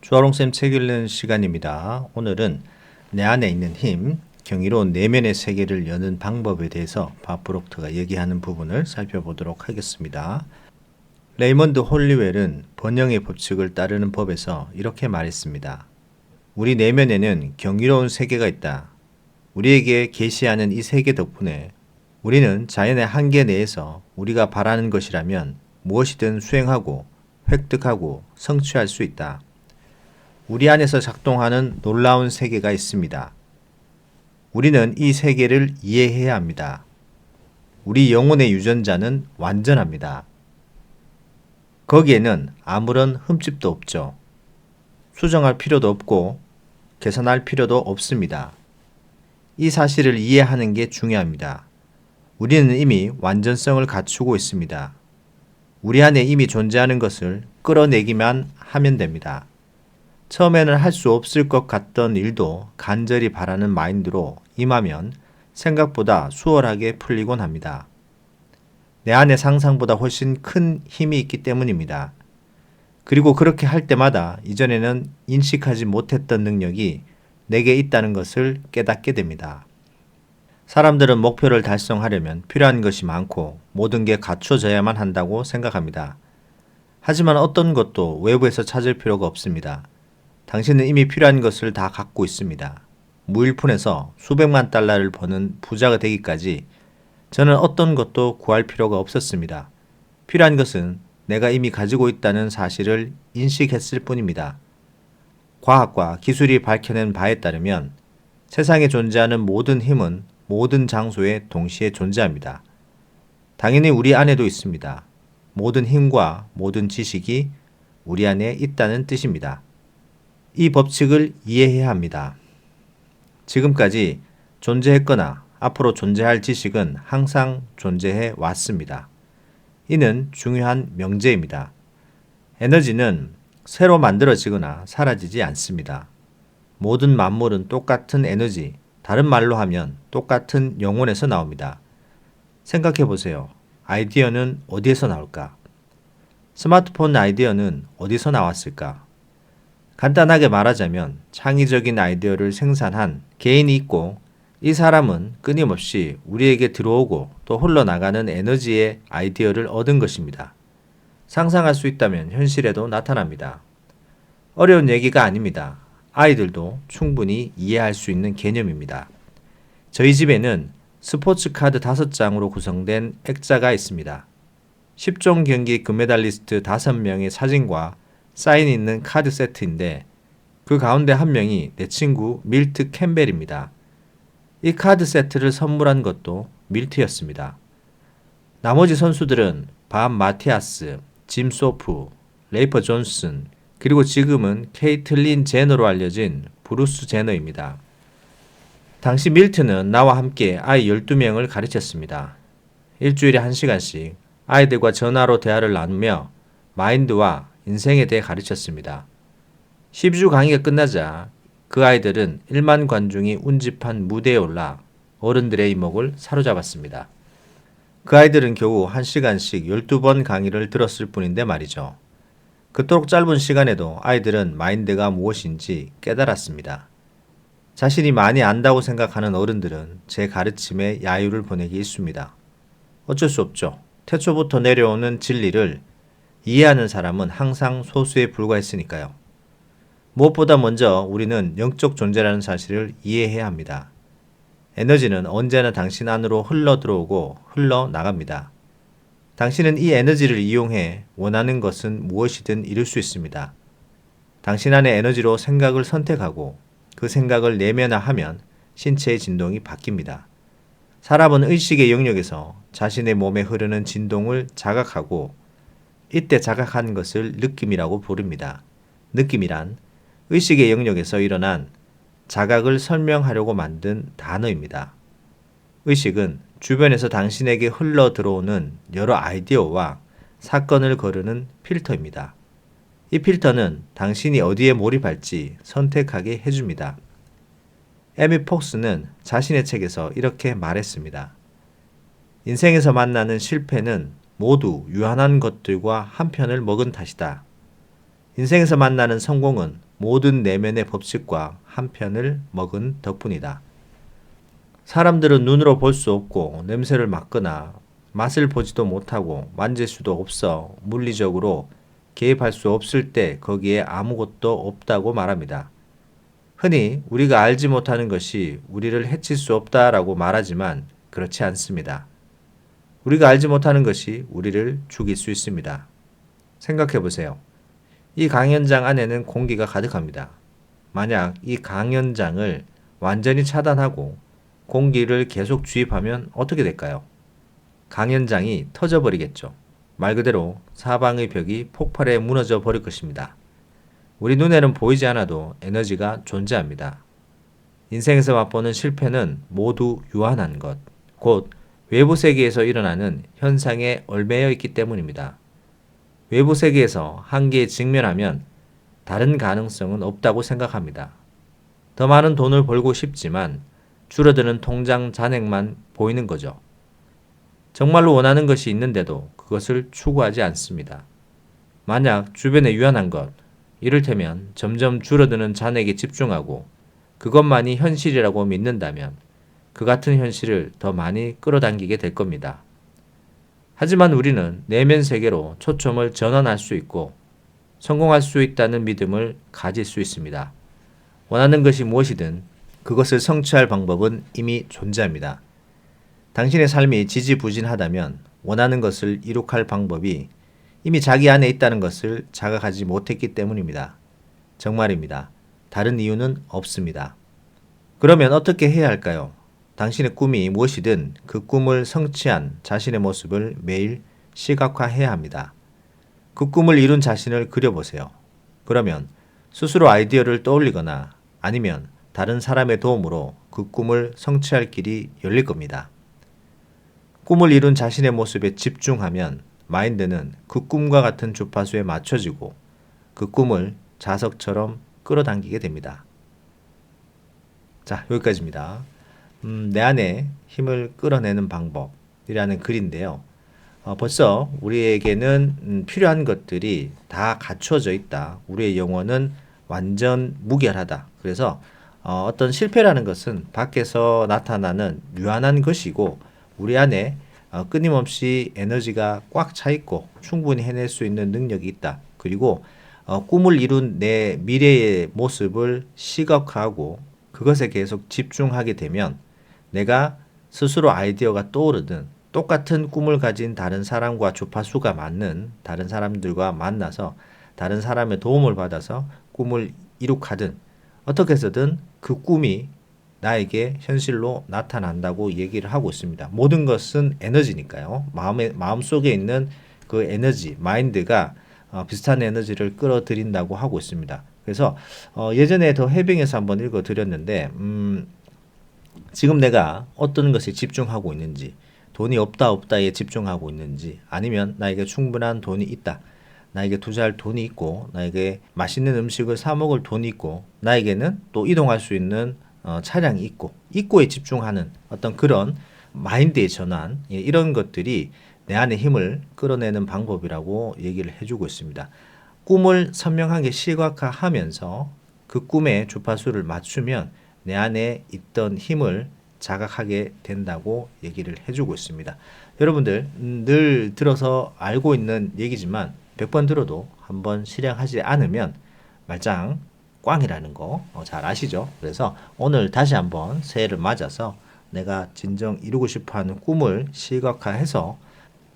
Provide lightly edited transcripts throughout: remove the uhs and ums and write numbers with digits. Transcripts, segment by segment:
주아롱쌤 책 읽는 시간입니다. 오늘은 내 안에 있는 힘, 경이로운 내면의 세계를 여는 방법에 대해서 바프록트가 얘기하는 부분을 살펴보도록 하겠습니다. 레이먼드 홀리웰은 번영의 법칙을 따르는 법에서 이렇게 말했습니다. 우리 내면에는 경이로운 세계가 있다. 우리에게 계시하는 이 세계 덕분에 우리는 자연의 한계 내에서 우리가 바라는 것이라면 무엇이든 수행하고 획득하고 성취할 수 있다. 우리 안에서 작동하는 놀라운 세계가 있습니다. 우리는 이 세계를 이해해야 합니다. 우리 영혼의 유전자는 완전합니다. 거기에는 아무런 흠집도 없죠. 수정할 필요도 없고 개선할 필요도 없습니다. 이 사실을 이해하는 게 중요합니다. 우리는 이미 완전성을 갖추고 있습니다. 우리 안에 이미 존재하는 것을 끌어내기만 하면 됩니다. 처음에는 할 수 없을 것 같던 일도 간절히 바라는 마인드로 임하면 생각보다 수월하게 풀리곤 합니다. 내 안에 상상보다 훨씬 큰 힘이 있기 때문입니다. 그리고 그렇게 할 때마다 이전에는 인식하지 못했던 능력이 내게 있다는 것을 깨닫게 됩니다. 사람들은 목표를 달성하려면 필요한 것이 많고 모든 게 갖춰져야만 한다고 생각합니다. 하지만 어떤 것도 외부에서 찾을 필요가 없습니다. 당신은 이미 필요한 것을 다 갖고 있습니다. 무일푼에서 수백만 달러를 버는 부자가 되기까지 저는 어떤 것도 구할 필요가 없었습니다. 필요한 것은 내가 이미 가지고 있다는 사실을 인식했을 뿐입니다. 과학과 기술이 밝혀낸 바에 따르면 세상에 존재하는 모든 힘은 모든 장소에 동시에 존재합니다. 당연히 우리 안에도 있습니다. 모든 힘과 모든 지식이 우리 안에 있다는 뜻입니다. 이 법칙을 이해해야 합니다. 지금까지 존재했거나 앞으로 존재할 지식은 항상 존재해 왔습니다. 이는 중요한 명제입니다. 에너지는 새로 만들어지거나 사라지지 않습니다. 모든 만물은 똑같은 에너지, 다른 말로 하면 똑같은 영혼에서 나옵니다. 생각해 보세요. 아이디어는 어디에서 나올까? 스마트폰 아이디어는 어디서 나왔을까? 간단하게 말하자면 창의적인 아이디어를 생산한 개인이 있고 이 사람은 끊임없이 우리에게 들어오고 또 흘러나가는 에너지의 아이디어를 얻은 것입니다. 상상할 수 있다면 현실에도 나타납니다. 어려운 얘기가 아닙니다. 아이들도 충분히 이해할 수 있는 개념입니다. 저희 집에는 스포츠 카드 5장으로 구성된 액자가 있습니다. 10종 경기 금메달리스트 5명의 사진과 사인 있는 카드 세트인데 그 가운데 한 명이 내 친구 밀트 캠벨입니다. 이 카드 세트를 선물한 것도 밀트였습니다. 나머지 선수들은 밥 마티아스, 짐 소프, 레이퍼 존슨, 그리고 지금은 케이틀린 제너로 알려진 브루스 제너입니다. 당시 밀트는 나와 함께 아이 12명을 가르쳤습니다. 일주일에 1시간씩 아이들과 전화로 대화를 나누며 마인드와 인생에 대해 가르쳤습니다. 12주 강의가 끝나자 그 아이들은 1만 관중이 운집한 무대에 올라 어른들의 이목을 사로잡았습니다. 그 아이들은 겨우 1시간씩 12번 강의를 들었을 뿐인데 말이죠. 그토록 짧은 시간에도 아이들은 마인드가 무엇인지 깨달았습니다. 자신이 많이 안다고 생각하는 어른들은 제 가르침에 야유를 보내기 일쑤입니다. 어쩔 수 없죠. 태초부터 내려오는 진리를 이해하는 사람은 항상 소수에 불과했으니까요. 무엇보다 먼저 우리는 영적 존재라는 사실을 이해해야 합니다. 에너지는 언제나 당신 안으로 흘러 들어오고 흘러 나갑니다. 당신은 이 에너지를 이용해 원하는 것은 무엇이든 이룰 수 있습니다. 당신 안의 에너지로 생각을 선택하고 그 생각을 내면화하면 신체의 진동이 바뀝니다. 사람은 의식의 영역에서 자신의 몸에 흐르는 진동을 자각하고 이때 자각한 것을 느낌이라고 부릅니다. 느낌이란 의식의 영역에서 일어난 자각을 설명하려고 만든 단어입니다. 의식은 주변에서 당신에게 흘러 들어오는 여러 아이디어와 사건을 거르는 필터입니다. 이 필터는 당신이 어디에 몰입할지 선택하게 해줍니다. 에미 폭스는 자신의 책에서 이렇게 말했습니다. 인생에서 만나는 실패는 모두 유한한 것들과 한 편을 먹은 탓이다. 인생에서 만나는 성공은 모든 내면의 법칙과 한 편을 먹은 덕분이다. 사람들은 눈으로 볼 수 없고 냄새를 맡거나 맛을 보지도 못하고 만질 수도 없어 물리적으로 개입할 수 없을 때 거기에 아무것도 없다고 말합니다. 흔히 우리가 알지 못하는 것이 우리를 해칠 수 없다라고 말하지만 그렇지 않습니다. 우리가 알지 못하는 것이 우리를 죽일 수 있습니다. 생각해 보세요. 이 강연장 안에는 공기가 가득합니다. 만약 이 강연장을 완전히 차단하고 공기를 계속 주입하면 어떻게 될까요? 강연장이 터져버리겠죠. 말 그대로 사방의 벽이 폭발해 무너져 버릴 것입니다. 우리 눈에는 보이지 않아도 에너지가 존재합니다. 인생에서 맛보는 실패는 모두 유한한 것, 곧 외부 세계에서 일어나는 현상에 얽매여 있기 때문입니다. 외부 세계에서 한계에 직면하면 다른 가능성은 없다고 생각합니다. 더 많은 돈을 벌고 싶지만 줄어드는 통장 잔액만 보이는 거죠. 정말로 원하는 것이 있는데도 그것을 추구하지 않습니다. 만약 주변에 유한한 것, 이를테면 점점 줄어드는 잔액에 집중하고 그것만이 현실이라고 믿는다면 그 같은 현실을 더 많이 끌어당기게 될 겁니다. 하지만 우리는 내면 세계로 초점을 전환할 수 있고 성공할 수 있다는 믿음을 가질 수 있습니다. 원하는 것이 무엇이든 그것을 성취할 방법은 이미 존재합니다. 당신의 삶이 지지부진하다면 원하는 것을 이룩할 방법이 이미 자기 안에 있다는 것을 자각하지 못했기 때문입니다. 정말입니다. 다른 이유는 없습니다. 그러면 어떻게 해야 할까요? 당신의 꿈이 무엇이든 그 꿈을 성취한 자신의 모습을 매일 시각화해야 합니다. 그 꿈을 이룬 자신을 그려보세요. 그러면 스스로 아이디어를 떠올리거나 아니면 다른 사람의 도움으로 그 꿈을 성취할 길이 열릴 겁니다. 꿈을 이룬 자신의 모습에 집중하면 마인드는 그 꿈과 같은 주파수에 맞춰지고 그 꿈을 자석처럼 끌어당기게 됩니다. 자, 여기까지입니다. 내 안에 힘을 끌어내는 방법이라는 글인데요. 벌써 우리에게는 필요한 것들이 다 갖춰져 있다. 우리의 영혼은 완전 무결하다. 그래서 어떤 실패라는 것은 밖에서 나타나는 유한한 것이고 우리 안에 끊임없이 에너지가 꽉 차 있고 충분히 해낼 수 있는 능력이 있다. 그리고 꿈을 이룬 내 미래의 모습을 시각화하고 그것에 계속 집중하게 되면 내가 스스로 아이디어가 떠오르든 똑같은 꿈을 가진 다른 사람과 주파수가 맞는 다른 사람들과 만나서 다른 사람의 도움을 받아서 꿈을 이룩하든 어떻게 해서든 그 꿈이 나에게 현실로 나타난다고 얘기를 하고 있습니다. 모든 것은 에너지니까요. 마음속에 있는 그 에너지, 마인드가 비슷한 에너지를 끌어들인다고 하고 있습니다. 그래서 예전에 더 해빙에서 한번 읽어드렸는데 지금 내가 어떤 것에 집중하고 있는지 돈이 없다에 집중하고 있는지 아니면 나에게 충분한 돈이 있다. 나에게 투자할 돈이 있고 나에게 맛있는 음식을 사 먹을 돈이 있고 나에게는 또 이동할 수 있는 차량이 있고에 집중하는 어떤 그런 마인드의 전환 이런 것들이 내 안의 힘을 끌어내는 방법이라고 얘기를 해주고 있습니다. 꿈을 선명하게 시각화하면서 그 꿈의 주파수를 맞추면 내 안에 있던 힘을 자각하게 된다고 얘기를 해주고 있습니다. 여러분들 늘 들어서 알고 있는 얘기지만 100번 들어도 한번 실행하지 않으면 말짱 꽝이라는 거 잘 아시죠? 그래서 오늘 다시 한번 새해를 맞아서 내가 진정 이루고 싶어하는 꿈을 시각화해서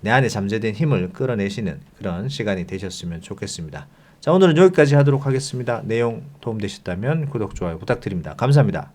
내 안에 잠재된 힘을 끌어내시는 그런 시간이 되셨으면 좋겠습니다. 자, 오늘은 여기까지 하도록 하겠습니다. 내용 도움되셨다면 구독, 좋아요 부탁드립니다. 감사합니다.